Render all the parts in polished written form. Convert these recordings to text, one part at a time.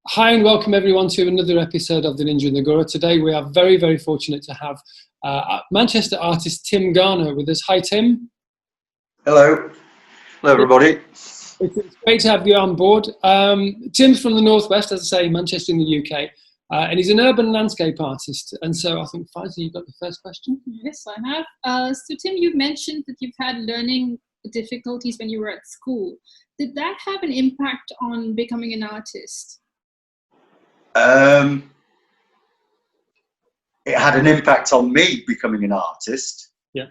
Hi and welcome everyone to another episode of The Ninja and the Guru. Today we are very, very fortunate to have Manchester artist Tim Garner with us. Hi Tim. Hello. Hello everybody. It's great to have you on board. Tim's from the Northwest, as I say, Manchester in the UK, and he's an urban landscape artist. And so I think, Faisal, you've got the first question? Yes, I have. So Tim, you've mentioned that you've had learning difficulties when you were at school. Did that have an impact on becoming an artist? It had an impact on me becoming an artist. Yeah.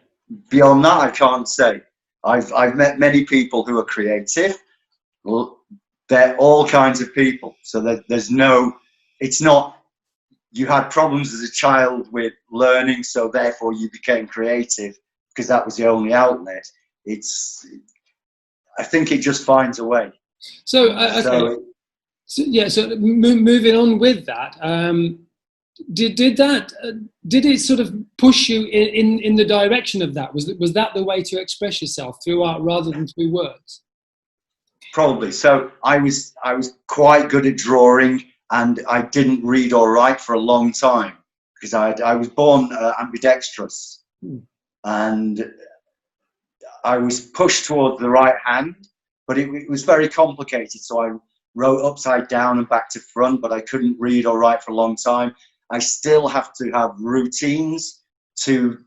Beyond that, I can't say. I've met many people who are creative. Well, they're all kinds of people. So there's no, it's not, you had problems as a child with learning, so therefore you became creative because that was the only outlet. I think it just finds a way. So, okay. So moving on with that, did it sort of push you in the direction of that? Was that the way to express yourself, through art rather than through words? Probably. So I was quite good at drawing, and I didn't read or write for a long time because I was born ambidextrous, and I was pushed towards the right hand, but it was very complicated. So I wrote upside down and back to front, but I couldn't read or write for a long time. I still have to have routines to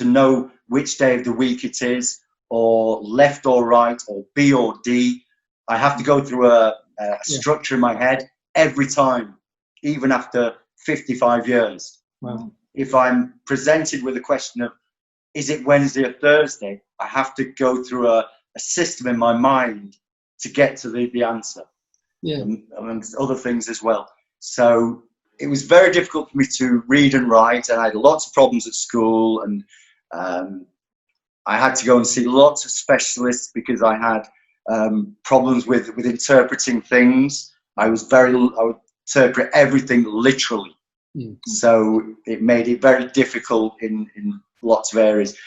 know which day of the week it is, or left or right, or B or D. I have to go through a structure in my head every time, even after 55 years. Wow. If I'm presented with a question of, is it Wednesday or Thursday? I have to go through a system in my mind to get to the answer, amongst other things as well. So it was very difficult for me to read and write, and I had lots of problems at school, and I had to go and see lots of specialists because I had problems with interpreting things. I would interpret everything literally. So it made it very difficult in lots of areas.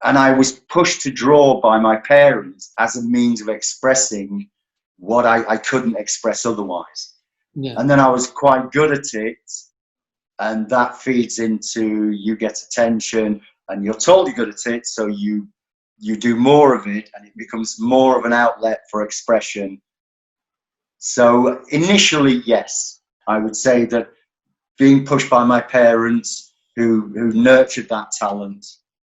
And I was pushed to draw by my parents as a means of expressing what I couldn't express otherwise. Yeah. And then I was quite good at it, and that feeds into, you get attention and you're told you're good at it, so you do more of it, and it becomes more of an outlet for expression. So initially, yes, I would say that being pushed by my parents who nurtured that talent.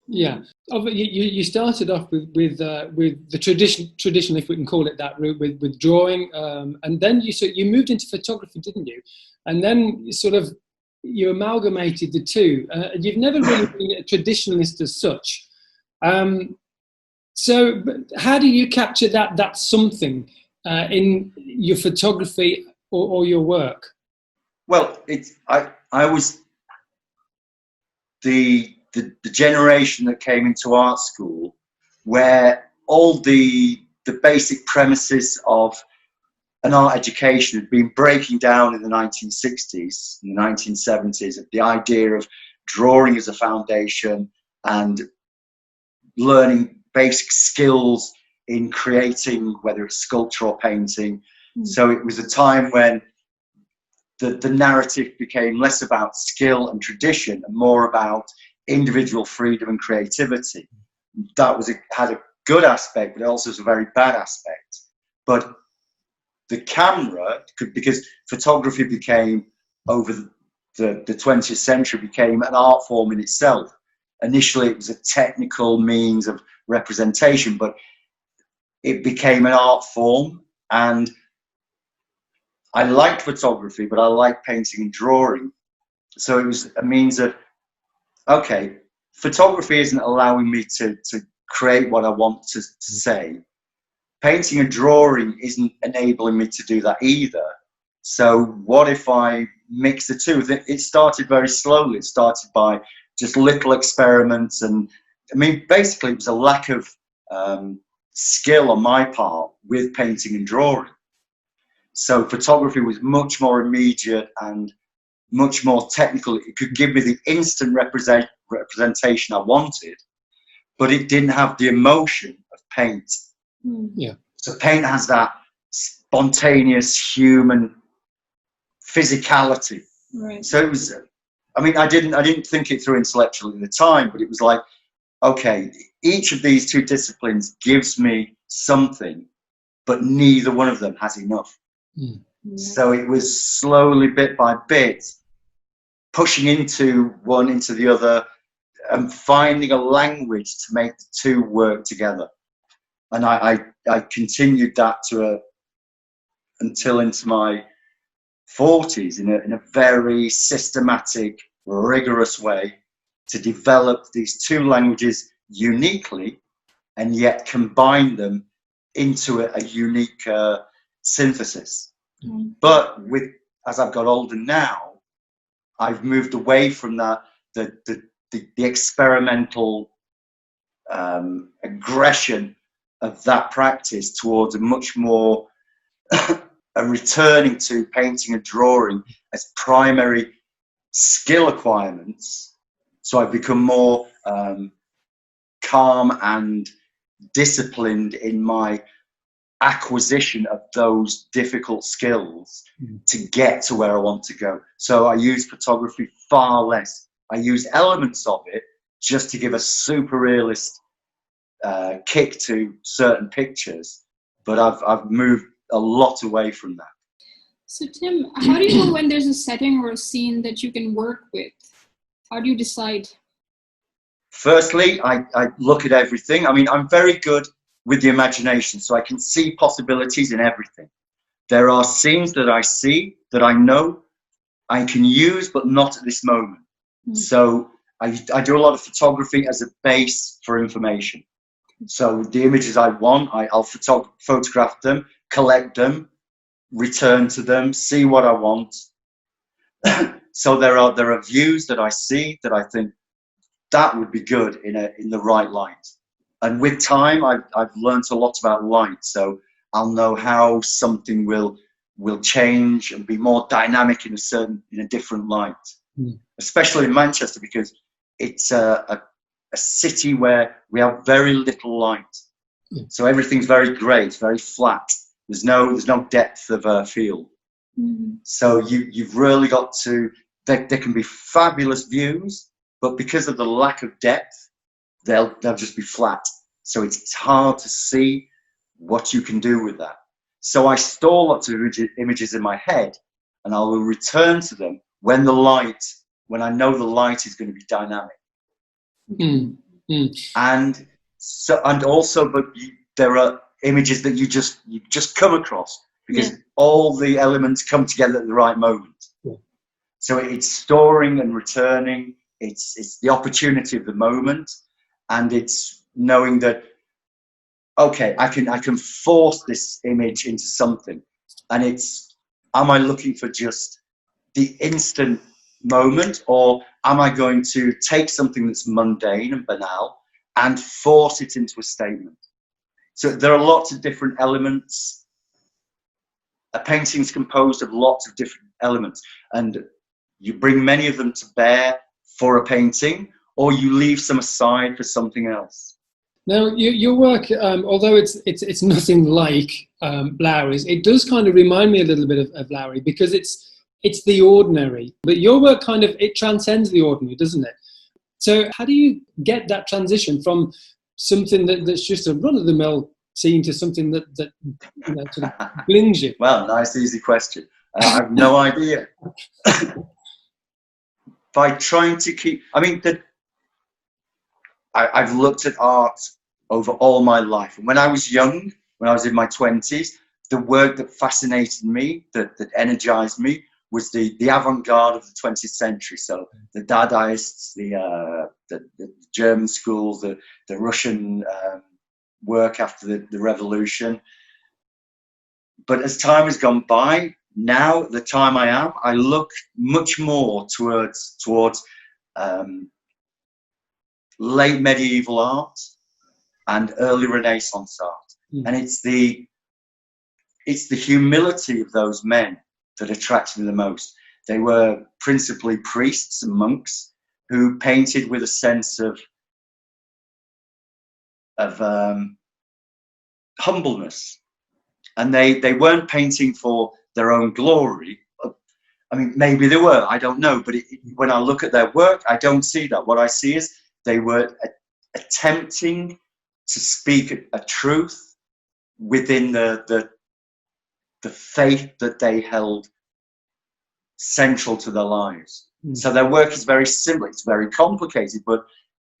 Yeah, you started off with the tradition, if we can call it that, with drawing, and then you moved into photography, didn't you? And then you amalgamated the two. You've never really been a traditionalist as such. So how do you capture that something in your photography or your work? Well, I was the generation that came into art school where all the basic premises of an art education had been breaking down in the 1960s and the 1970s, the idea of drawing as a foundation and learning basic skills in creating, whether it's sculpture or painting. So it was a time when the narrative became less about skill and tradition and more about individual freedom and creativity. That had a good aspect, but it also was a very bad aspect. But the camera, because photography became, over the 20th century, became an art form in itself. Initially it was a technical means of representation, but it became an art form, and I liked photography, but I liked painting and drawing. So it was a means of, okay, photography isn't allowing me to create what I want to say. Painting and drawing isn't enabling me to do that either. So what if I mix the two? It started very slowly. It started by just little experiments, and I mean, basically it was a lack of skill on my part with painting and drawing. So photography was much more immediate and much more technical. It could give me the instant representation I wanted, but it didn't have the emotion of paint. Yeah. So paint has that spontaneous human physicality. Right. So it was, I mean, I didn't think it through intellectually at the time, but it was like, okay, each of these two disciplines gives me something, but neither one of them has enough. Mm. So it was slowly, bit by bit, pushing into one, into the other, and finding a language to make the two work together. And I continued that until into my 40s in a very systematic, rigorous way to develop these two languages uniquely and yet combine them into a unique synthesis. Mm. But as I've got older now, I've moved away from that, the experimental aggression of that practice towards a much more a returning to painting and drawing as primary skill acquirements. So I've become more calm and disciplined in my acquisition of those difficult skills to get to where I want to go. So I use photography far less. I use elements of it just to give a super realist kick to certain pictures, but I've moved a lot away from that. So Tim, how do you know when there's a setting or a scene that you can work with? How do you decide? Firstly, I look at everything. I mean, I'm very good with the imagination, so I can see possibilities in everything. There are scenes that I see that I know I can use, but not at this moment. So I do a lot of photography as a base for information. So the images I want, I'll photograph them, collect them, return to them, see what I want. So there are views that I see that I think that would be good in the right light. And with time, I've learned a lot about light. So I'll know how something will change and be more dynamic in a different light. Especially in Manchester, because it's a city where we have very little light. So everything's very grey, it's very flat. There's no depth of field. So you've really got to. There can be fabulous views, but because of the lack of depth, they'll just be flat. So it's hard to see what you can do with that. So I store lots of images in my head, and I will return to them when I know the light is going to be dynamic. And also, but there are images that you just come across because all the elements come together at the right moment. So it's storing and returning. It's the opportunity of the moment, and it's knowing that, okay, I can force this image into something, and am I looking for just the instant moment, or am I going to take something that's mundane and banal and force it into a statement? So there are lots of different elements. A painting's composed of lots of different elements, and you bring many of them to bear for a painting, or you leave some aside for something else. Now, your work, although it's nothing like Lowry's, it does kind of remind me a little bit of Lowry, because it's the ordinary. But your work it transcends the ordinary, doesn't it? So how do you get that transition from something that's just a run-of-the-mill scene to something that sort of blings you? Well, nice, easy question. I have no idea. By trying to keep, I mean, I've looked at art over all my life. And when I was young, when I was in my 20s, the work that fascinated me, that energized me, was the avant-garde of the 20th century. So the Dadaists, the German schools, the Russian work after the revolution. But as time has gone by, now the time I look much more towards late medieval art and early Renaissance art. And it's the humility of those men that attracts me the most. They were principally priests and monks who painted with a sense of humbleness And they weren't painting for their own glory. I mean, maybe they were, I don't know. But when I look at their work, I don't see that. What I see is they were attempting to speak a truth within the faith that they held central to their lives. So their work is very simple. It's very complicated, but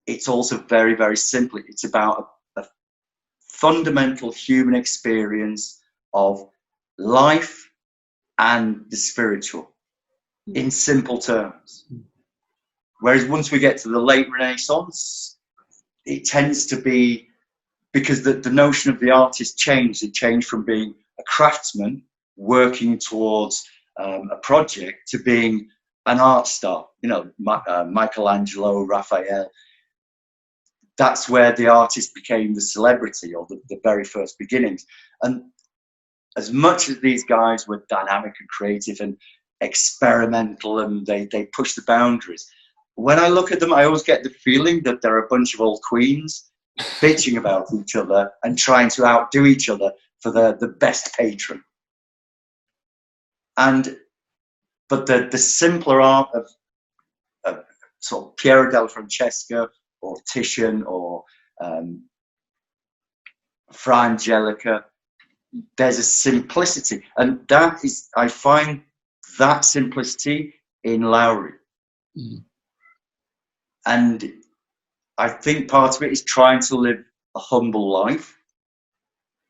it's also very, very simple. It's about a fundamental human experience of life and the spiritual in simple terms. Whereas once we get to the late Renaissance, it tends to be, because the notion of the artist changed. It changed from being a craftsman working towards a project to being an art star. You know, Michelangelo, Raphael. That's where the artist became the celebrity, or the very first beginnings. And as much as these guys were dynamic and creative and experimental, and they pushed the boundaries, when I look at them, I always get the feeling that they're a bunch of old queens bitching about each other and trying to outdo each other for the best patron. But the simpler art of sort of Piero della Francesca or Titian or Fra Angelica, there's a simplicity, and that is, I find that simplicity in Lowry. And I think part of it is trying to live a humble life,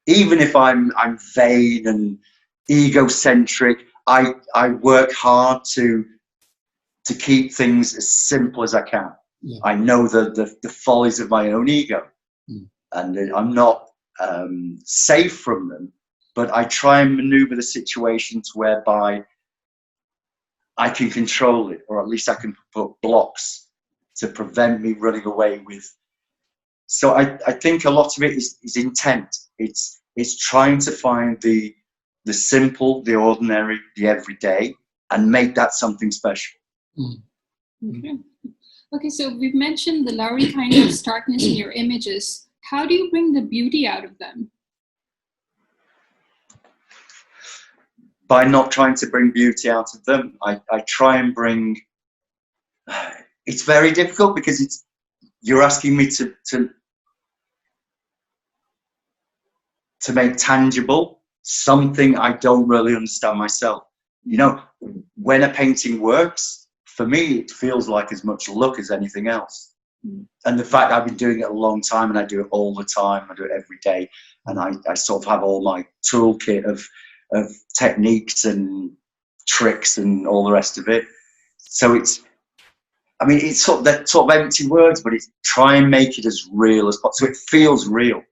even if I'm vain and egocentric. I work hard to keep things as simple as I can. I know the follies of my own ego, and I'm not safe from them, but I try and maneuver the situations whereby I can control it, or at least I can put blocks to prevent me running away with. So I think a lot of it is intent. It's trying to find the simple, the ordinary, the everyday, and make that something special. Okay, so we've mentioned the Lowry kind of starkness in your images. How do you bring the beauty out of them? By not trying to bring beauty out of them. I try and bring... It's very difficult, because you're asking me to make tangible something I don't really understand myself. You know, when a painting works, for me, it feels like as much luck as anything else. And the fact I've been doing it a long time, and I do it all the time, I do it every day, and I sort of have all my toolkit of techniques and tricks and all the rest of it. So it's sort of empty words, but it's try and make it as real as possible, so it feels real.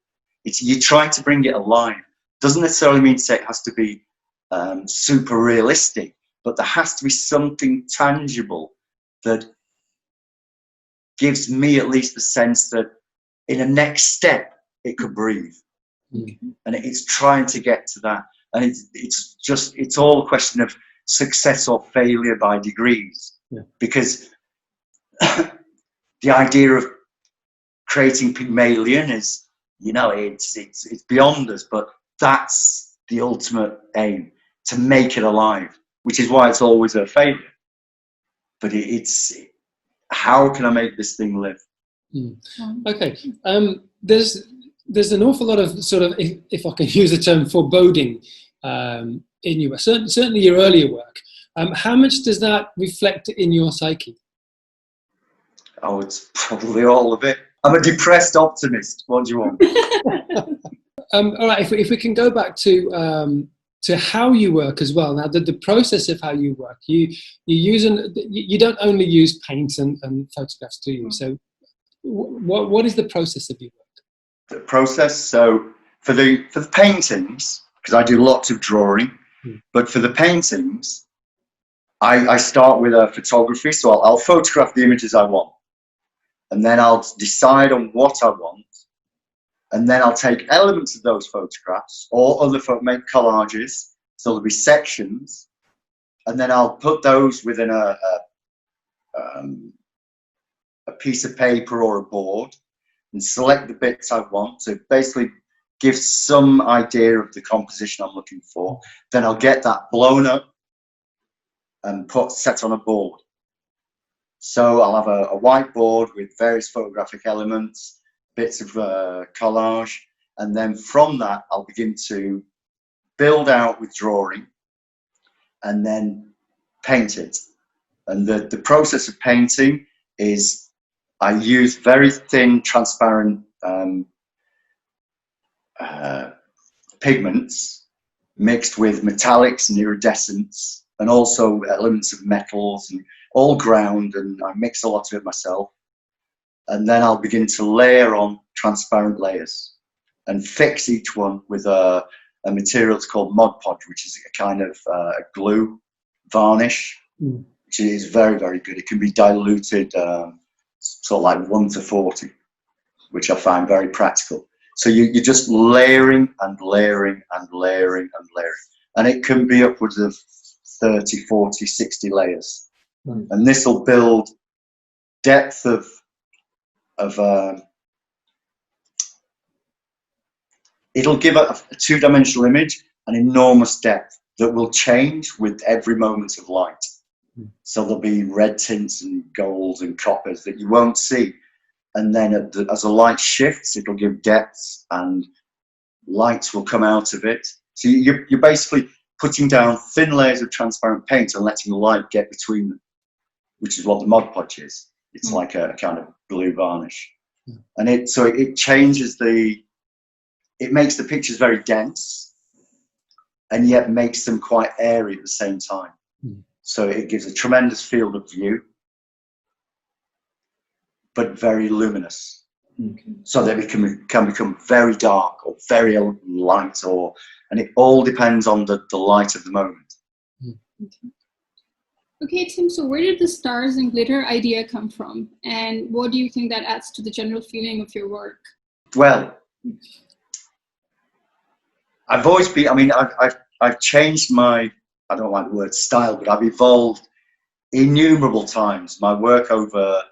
You try to bring it alive. Doesn't necessarily mean to say it has to be super realistic, but there has to be something tangible that gives me at least the sense that in a next step it could breathe. And it's trying to get to that. And it's all a question of success or failure by degrees. Because the idea of creating Pygmalion is, you know, it's beyond us, but that's the ultimate aim, to make it alive, which is why it's always a failure. But it's how can I make this thing live? Okay. There's an awful lot of sort of, if I can use the term, foreboding in you. Certainly your earlier work. How much does that reflect in your psyche? Oh, it's probably all of it. I'm a depressed optimist. What do you want? All right. If we can go back to how you work as well. Now, the process of how you work, you don't only use paint and photographs, do you? So, what is the process of your work? The process. So for the paintings, because I do lots of drawing, but for the paintings, I start with a photography. So I'll photograph the images I want, and then I'll decide on what I want, and then I'll take elements of those photographs or other make collages. So there'll be sections, and then I'll put those within a piece of paper or a board and select the bits I want. So basically gives some idea of the composition I'm looking for. Then I'll get that blown up and set on a board. So I'll have a whiteboard with various photographic elements, bits of collage, and then from that I'll begin to build out with drawing and then paint it. And the process of painting is I use very thin, transparent pigments mixed with metallics and iridescents and also elements of metals, and all ground, and I mix a lot of it myself. And then I'll begin to layer on transparent layers and fix each one with a material that's called Mod Podge, which is a kind of glue varnish, which is very, very good. It can be diluted sort of like 1 to 40, which I find very practical. So you're just layering and layering and layering and layering. And it can be upwards of 30, 40, 60 layers. And this will build depth of it'll give a two-dimensional image an enormous depth that will change with every moment of light. So there'll be red tints and golds and coppers that you won't see. And then as the light shifts, it'll give depths and lights will come out of it. So you're basically putting down thin layers of transparent paint and letting the light get between them, which is what the Mod Podge is. It's like a kind of blue varnish. And it changes it makes the pictures very dense and yet makes them quite airy at the same time. So it gives a tremendous field of view, but very luminous. So that it can become very dark or very light, and it all depends on the light of the moment. Okay, Tim, so where did the stars and glitter idea come from? And what do you think that adds to the general feeling of your work? Well, I've always been, I've changed my, I don't like the word style, but I've evolved innumerable times. My work over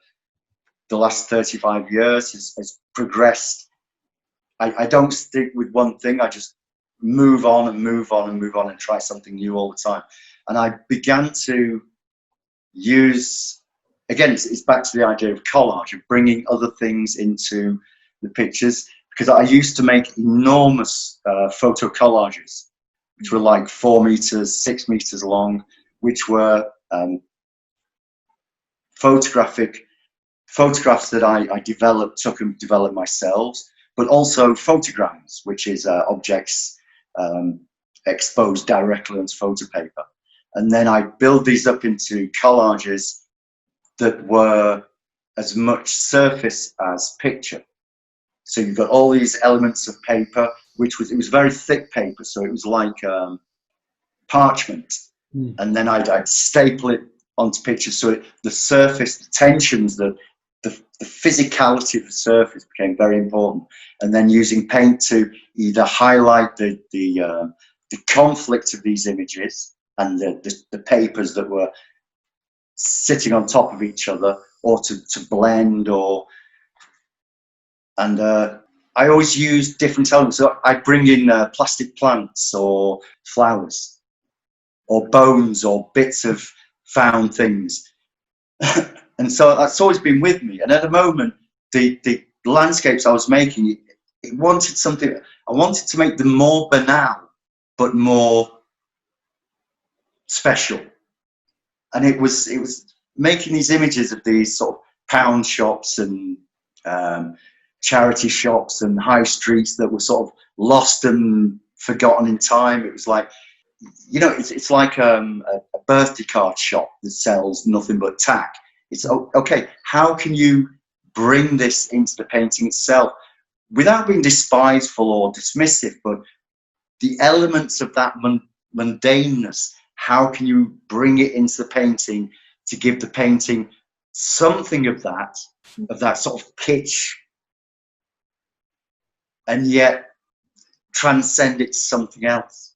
the last 35 years has progressed. I don't stick with one thing. I just move on and move on and move on and try something new all the time. And I began to use, again, it's back to the idea of collage, of bringing other things into the pictures, because I used to make enormous photo collages, which were like 4 meters, 6 meters long, which were photographs that I took and developed myself, but also photograms, which is objects exposed directly onto photo paper. And then I build these up into collages that were as much surface as picture. So you've got all these elements of paper, it was very thick paper, so it was like parchment. And then I'd staple it onto pictures, so the surface, the tensions, the physicality of the surface became very important. And then using paint to either highlight the conflict of these images and the papers that were sitting on top of each other, or to blend, I always use different elements. So I bring in plastic plants or flowers or bones or bits of found things. And so that's always been with me. And at the moment, the landscapes I was making, it wanted something. I wanted to make them more banal, but more special. And it was making these images of these sort of pound shops and charity shops and high streets that were sort of lost and forgotten in time. It was like, it's like a birthday card shop that sells nothing but tack. It's okay, how can you bring this into the painting itself without being despiseful or dismissive, but the elements of that mundaneness, how can you bring it into the painting to give the painting something of that sort of kitsch, and yet transcend it to something else?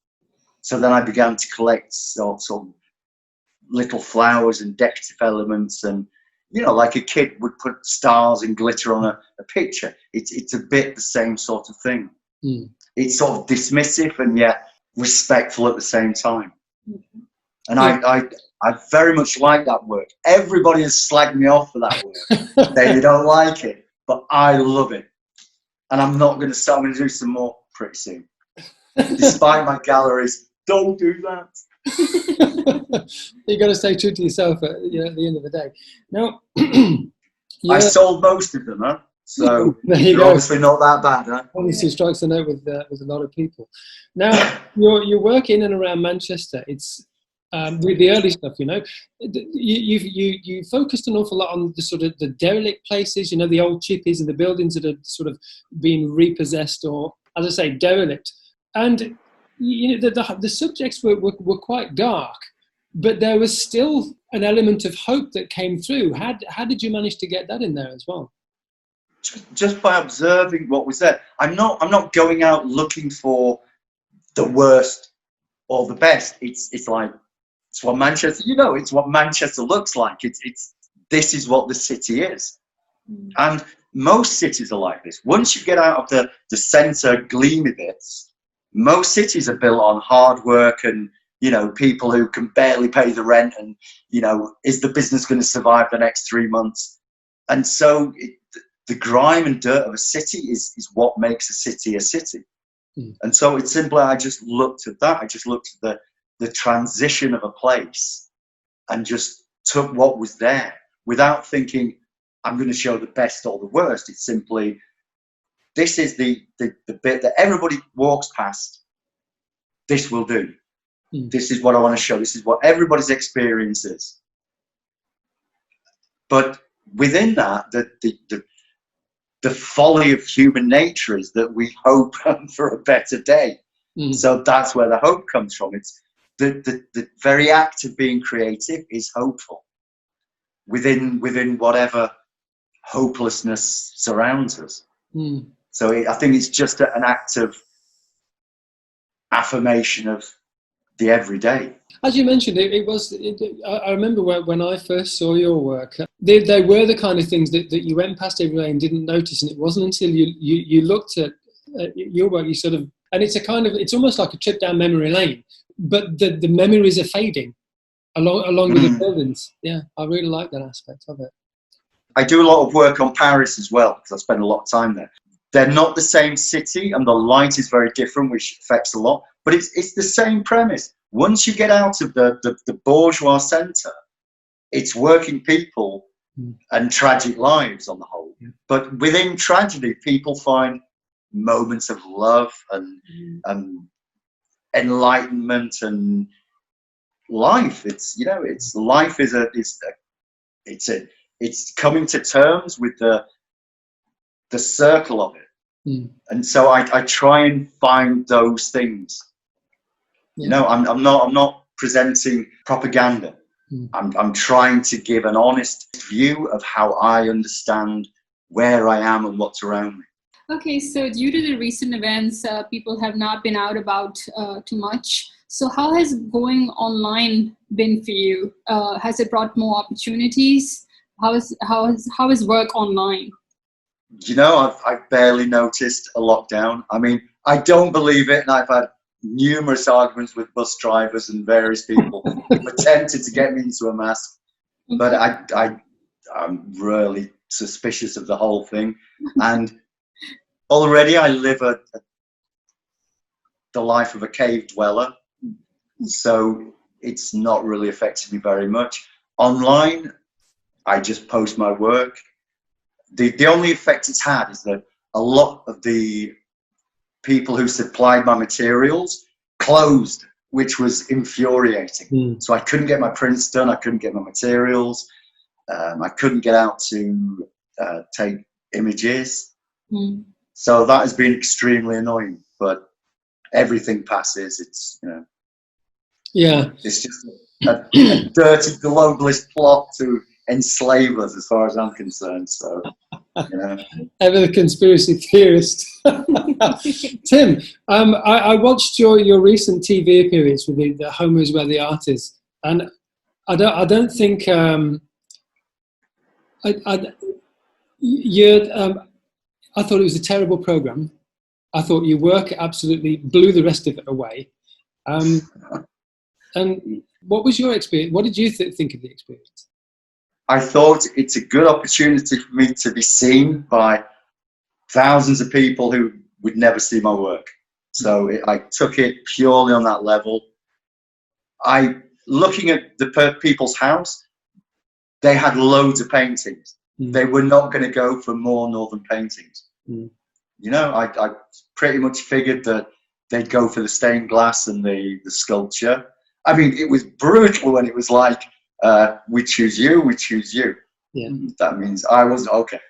So then I began to collect sorts of little flowers and decorative elements, and like a kid would put stars and glitter on a picture. It's a bit the same sort of thing. it's sort of dismissive and yet respectful at the same time. Mhm. And I very much like that work. Everybody has slagged me off for that work. They don't like it, but I love it. And I'm not going to start. I'm going to do some more pretty soon. Despite my galleries, don't do that. You got to stay true to yourself at, at the end of the day. Now, I sold most of them, huh? So there you you're go. obviously not that bad, huh? Honesty strikes a note with a lot of people. Now, your work in and around Manchester, it's with the early stuff, you focused an awful lot on the sort of the derelict places, the old chippies and the buildings that are sort of being repossessed or, as I say, derelict. And the subjects were quite dark, but there was still an element of hope that came through. How did you manage to get that in there as well? Just by observing what was there. I'm not going out looking for the worst or the best. It's like, it's what Manchester, it's what Manchester looks like. This is what the city is. And most cities are like this. Once you get out of the centre gleamy bits, most cities are built on hard work and, people who can barely pay the rent and, is the business going to survive the next 3 months? And so the grime and dirt of a city is what makes a city a city. And so it's simply, I just looked at that. I just looked at the transition of a place and just took what was there without thinking, I'm going to show the best or the worst. It's simply, this is the bit that everybody walks past. This will do. This is what I want to show. This is what everybody's experience is. But within that, the folly of human nature is that we hope for a better day. So that's where the hope comes from. It's the very act of being creative is hopeful within whatever hopelessness surrounds us. So I think it's just an act of affirmation of the everyday. As you mentioned, I remember when I first saw your work, they were the kind of things that you went past every day and didn't notice, and it wasn't until you looked at your work, you sort of, and it's almost like a trip down memory lane, but the memories are fading along with the buildings. Yeah, I really like that aspect of it. I do a lot of work on Paris as well, because I spend a lot of time there. They're not the same city, and the light is very different, which affects a lot. But it's the same premise. Once you get out of the bourgeois centre, it's working people and tragic lives on the whole. But within tragedy, people find moments of love and enlightenment and life. It's life it's coming to terms with the circle of it. And so I try and find those things. I'm not presenting propaganda. I'm trying to give an honest view of how I understand where I am and what's around me. Okay, so due to the recent events, people have not been out about too much. So how has going online been for you? Has it brought more opportunities? How is work online? I've barely noticed a lockdown. I mean, I don't believe it, and I've had numerous arguments with bus drivers and various people who attempted to get me into a mask. But I'm really suspicious of the whole thing. And already I live the life of a cave dweller, so it's not really affected me very much. Online, I just post my work. The only effect it's had is that a lot of the people who supplied my materials closed, which was infuriating. So I couldn't get my prints done, I couldn't get my materials, I couldn't get out to take images. So that has been extremely annoying, but everything passes. It's it's just a dirty globalist plot to enslave us, as far as I'm concerned. So ever the conspiracy theorist. Tim, I watched your recent TV appearance with the Home is Where the Art Is, and I don't think I thought it was a terrible program. I thought your work absolutely blew the rest of it away. And what was your experience? What did you think of the experience? I thought it's a good opportunity for me to be seen by thousands of people who would never see my work. So I took it purely on that level. Looking at the people's house, they had loads of paintings. They were not going to go for more Northern paintings. You know, I pretty much figured that they'd go for the stained glass and the sculpture. I mean, it was brutal when it was like, we choose you, we choose you. Yeah. That means I was okay.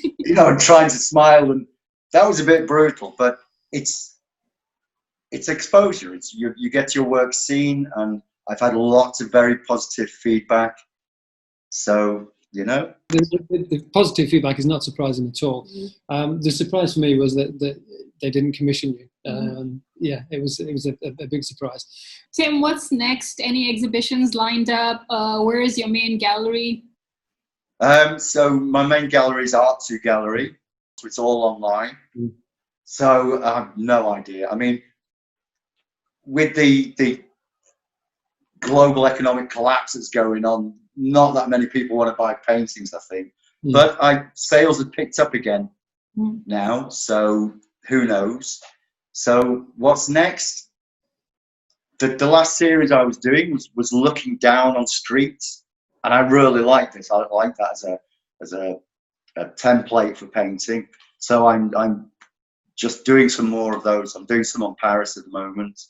You know, and trying to smile, and that was a bit brutal, but it's exposure. It's you get your work seen, and I've had lots of very positive feedback. So, you know, the positive feedback is not surprising at all. The surprise for me was that they didn't commission you. Yeah, it was a big surprise. Tim, what's next? Any exhibitions lined up? Where is your main gallery? So my main gallery is Art2 Gallery. So it's all online. So I have no idea. I mean, with the global economic collapse that's going on, not that many people want to buy paintings, I think. But sales have picked up again now, so who knows? So what's next? The last series I was doing was looking down on streets, and I really like this. I like that as a template for painting. So I'm just doing some more of those. I'm doing some on Paris at the moment.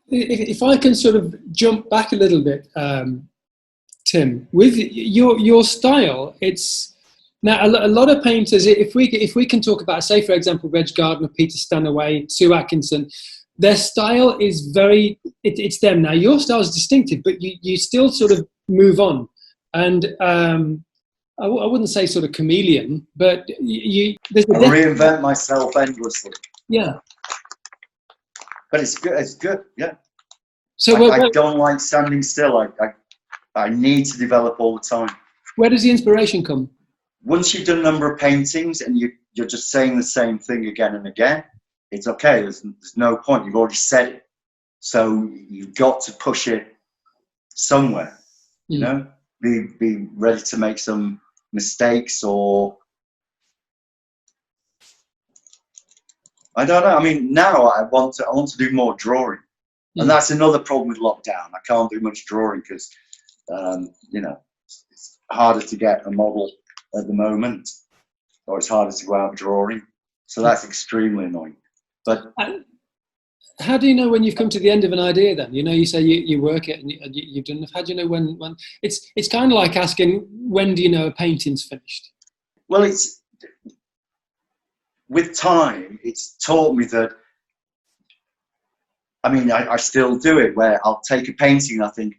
If I can sort of jump back a little bit, Tim, with your style, it's now a lot of painters. If we can talk about, say for example, Reg Gardner, Peter Stanaway, Sue Atkinson, their style is very. It's them. Now your style is distinctive, but you still sort of move on, and I wouldn't say sort of chameleon, but I reinvent myself endlessly. Yeah. But it's good. It's good. Yeah. So I don't like standing still. I need to develop all the time. Where does the inspiration come? Once you've done a number of paintings and you're just saying the same thing again and again, it's okay. There's no point. You've already said it. So you've got to push it somewhere. You know, be ready to make some mistakes, or I don't know. I mean, now I want to do more drawing, and that's another problem with lockdown. I can't do much drawing because, you know, it's harder to get a model at the moment, or it's harder to go out drawing. So that's extremely annoying. But how do you know when you've come to the end of an idea? Then you know, you say you work it and you've done enough. How do you know when? It's kind of like asking, when do you know a painting's finished? Well, it's with time. It's taught me that. I mean, I still do it where I'll take a painting and I think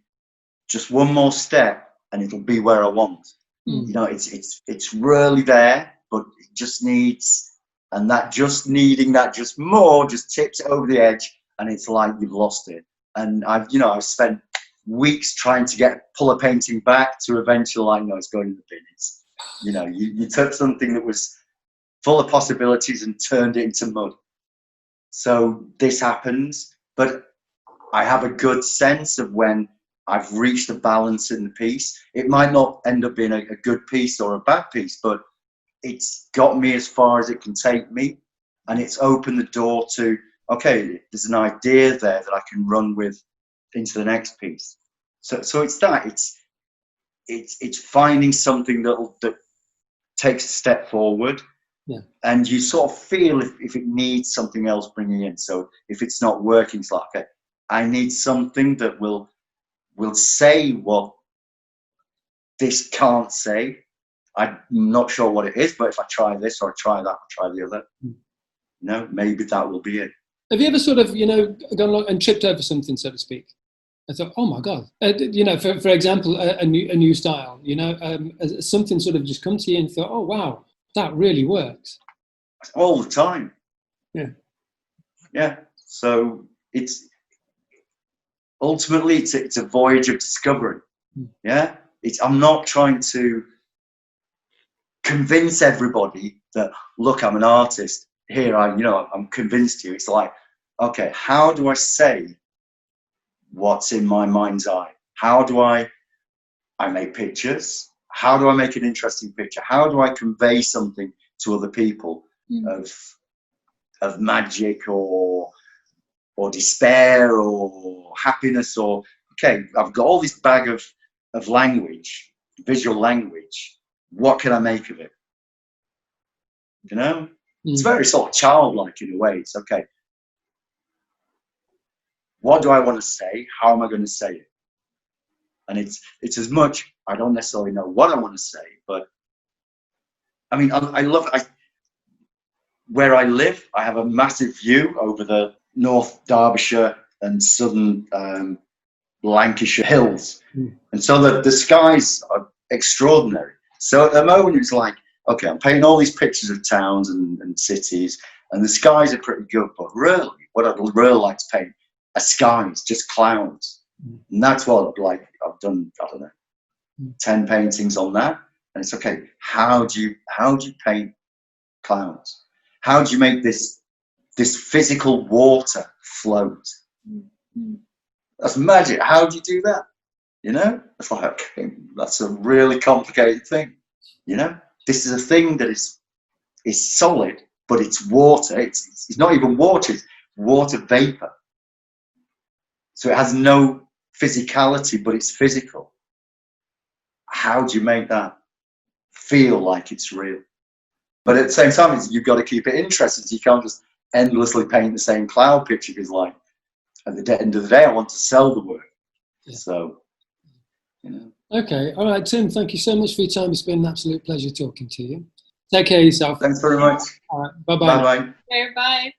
just one more step and it'll be where I want. You know, it's really there, but it just needs, and that just needing that just more just tips it over the edge, and it's like you've lost it. And I've spent weeks trying to pull a painting back to eventually, like, no, it's going in the bin. It's, you know, you took something that was full of possibilities and turned it into mud. So this happens, but I have a good sense of when I've reached a balance in the piece. It might not end up being a good piece or a bad piece, but it's got me as far as it can take me, and it's opened the door to, okay, there's an idea there that I can run with into the next piece. So it's that. It's finding something that takes a step forward. Yeah. And you sort of feel if it needs something else bringing in. So if it's not working, it's like, okay, I need something that will say what this can't say. I'm not sure what it is, but if I try this or I try that or try the other, you know, maybe that will be it. Have you ever sort of, you know, gone along and tripped over something, so to speak? I thought, oh my God, you know, for example, a new style, you know, something sort of just come to you and thought, oh wow, that really works. All the time. Yeah. Yeah. So it's ultimately it's a voyage of discovery. Yeah. I'm not trying to convince everybody that, look, I'm an artist. here, I'm convinced you. It's like, okay, how do I say what's in my mind's eye? How do I make pictures? How do I make an interesting picture? How do I convey something to other people of magic or despair or happiness? Or, okay, I've got all this bag of language, visual language. What can I make of it? You know, it's very sort of childlike in a way. It's okay. What do I want to say? How am I going to say it? And it's as much, I don't necessarily know what I want to say, but I mean, I love it. Where I live, I have a massive view over the North Derbyshire and southern Lancashire hills. And so the skies are extraordinary. So at the moment, it's like, okay, I'm painting all these pictures of towns and cities, and the skies are pretty good, but really, what I'd really like to paint are skies, just clouds. And that's what I've done, I don't know, 10 paintings on that. And it's okay, how do you paint clouds? How do you make this physical water float? That's magic. How do you do that? You know, it's like, okay, that's a really complicated thing. You know, this is a thing that is solid, but it's water. It's not even water, it's water vapor. So it has no physicality, but it's physical. How do you make that feel like it's real? But at the same time, you've got to keep it interesting. So you can't just endlessly paint the same cloud picture, because, like, at the end of the day, I want to sell the work. Yeah. So, you know. Okay. All right, Tim, thank you so much for your time. It's been an absolute pleasure talking to you. Take care of yourself. Thanks very much. All right. Bye-bye. Bye-bye. Bye.